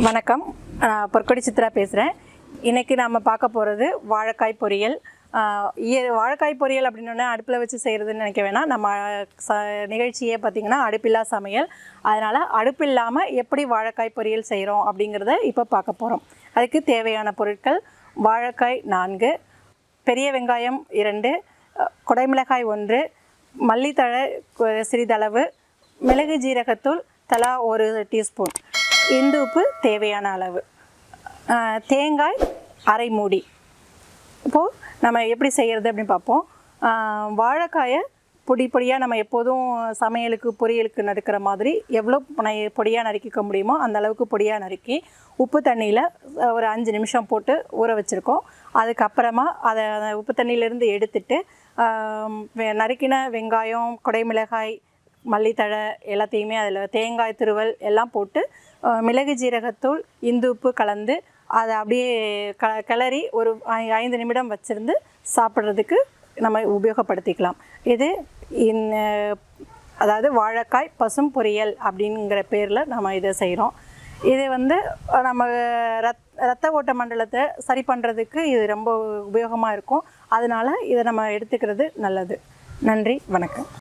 வணக்கம், நான் பொற்கொடி சித்ரா பேசுகிறேன். இன்றைக்கி நம்ம பார்க்க போகிறது வாழைக்காய் பொரியல். வாழைக்காய் பொரியல் அப்படின்னோடனே அடுப்பில் வச்சு செய்கிறதுன்னு நினைக்க வேணாம். நம்ம நிகழ்ச்சியே பார்த்திங்கன்னா அடுப்பில்லா சமையல். அதனால் அடுப்பில்லாமல் எப்படி வாழைக்காய் பொரியல் செய்கிறோம் அப்படிங்கிறத இப்போ பார்க்க போகிறோம். அதுக்கு தேவையான பொருட்கள்: வாழைக்காய் 4, பெரிய வெங்காயம் 2, குடைமிளகாய் 1, மல்லித்தழை சிறிதளவு, மிளகு ஜீரகத்தூள் தலா 1 டீஸ்பூன், இந்து உப்பு தேவையான அளவு, தேங்காய் அரை மூடி. இப்போது நம்ம எப்படி செய்கிறது அப்படின்னு பார்ப்போம். வாழைக்காயை பொடியாக நம்ம எப்போதும் சமையலுக்கு பொரியலுக்கு நறுக்கிற மாதிரி எவ்வளோ பொடியாக நறுக்கிக்க முடியுமோ அந்த அளவுக்கு பொடியாக நறுக்கி உப்பு தண்ணியில் ஒரு 5 நிமிஷம் போட்டு ஊற வச்சுருக்கோம். அதுக்கப்புறமா அதை உப்பு தண்ணியிலேருந்து எடுத்துட்டு நறுக்கின வெங்காயம், குடைமிளகாய், மல்லித்தழை எல்லாத்தையுமே அதில் தேங்காய் துருவல் எல்லாம் போட்டு மிளகு ஜீரகத்தூள் இந்து உப்பு கலந்து அதை அப்படியே கிளறி ஒரு 5 நிமிடம் வச்சுருந்து சாப்பிட்றதுக்கு நம்ம உபயோகப்படுத்திக்கலாம். இது அதாவது வாழைக்காய் பசும் பொரியல் அப்படிங்கிற பேரில் நம்ம இதை செய்கிறோம். இது நம்ம இரத்த ஓட்ட மண்டலத்தை சரி பண்ணுறதுக்கு இது ரொம்ப உபயோகமாக இருக்கும். அதனால் இதை நம்ம எடுத்துக்கிறது நல்லது. நன்றி, வணக்கம்.